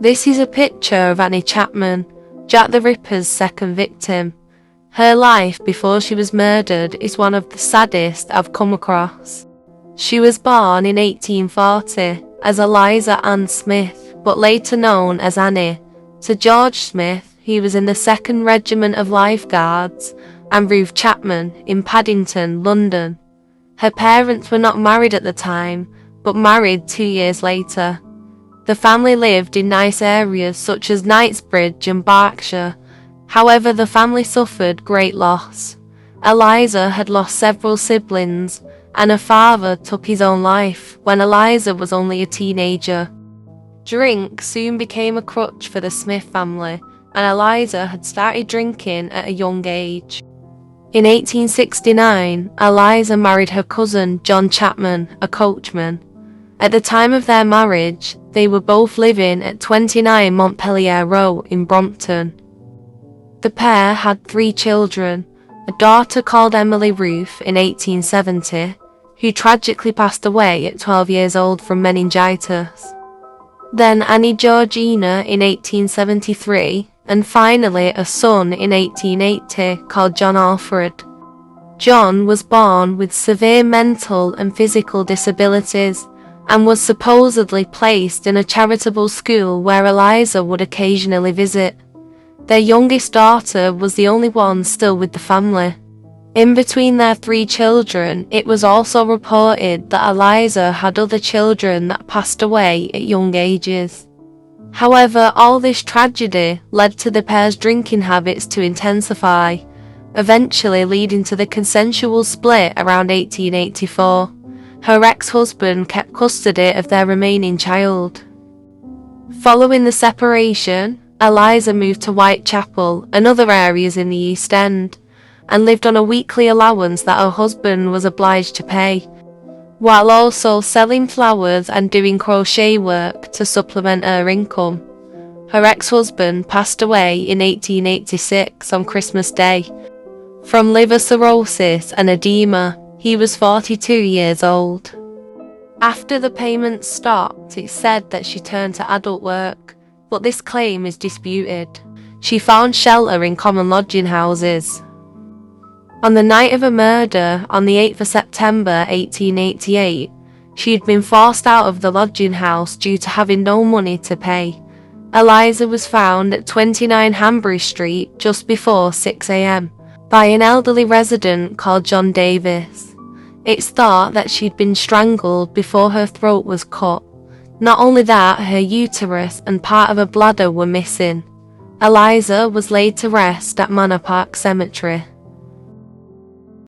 This is a picture of Annie Chapman, Jack the Ripper's second victim. Her life before she was murdered is one of the saddest I've come across. She was born in 1840 as Eliza Ann Smith, but later known as Annie, to George Smith, who was in the 2nd Regiment of Lifeguards, and Ruth Chapman in Paddington, London. Her parents were not married at the time, but married 2 years later. The family lived in nice areas such as Knightsbridge and Berkshire. However, the family suffered great loss. Eliza had lost several siblings, and her father took his own life when Eliza was only a teenager. Drink soon became a crutch for the Smith family, and Eliza had started drinking at a young age. In 1869, Eliza married her cousin John Chapman, a coachman. At the time of their marriage, they were both living at 29 Montpellier Row in Brompton. The pair had 3 children, a daughter called Emily Ruth in 1870, who tragically passed away at 12 years old from meningitis. Then Annie Georgina in 1873, and finally a son in 1880 called John Alfred. John was born with severe mental and physical disabilities, and was supposedly placed in a charitable school where Eliza would occasionally visit. Their youngest daughter was the only one still with the family. In between their 3 children, it was also reported that Eliza had other children that passed away at young ages. However, all this tragedy led to the pair's drinking habits to intensify, eventually leading to the consensual split around 1884. Her ex-husband kept custody of their remaining child. Following the separation, Eliza moved to Whitechapel and other areas in the East End, and lived on a weekly allowance that her husband was obliged to pay, while also selling flowers and doing crochet work to supplement her income. Her ex-husband passed away in 1886 on Christmas Day from liver cirrhosis and edema. He was 42 years old. After the payments stopped, it's said that she turned to adult work, but this claim is disputed. She found shelter in common lodging houses. On the night of her murder, on the 8th of September 1888, she had been forced out of the lodging house due to having no money to pay. Eliza was found at 29 Hanbury Street just before 6 a.m. by an elderly resident called John Davis. It's thought that she'd been strangled before her throat was cut. Not only that, her uterus and part of her bladder were missing. Eliza was laid to rest at Manor Park Cemetery.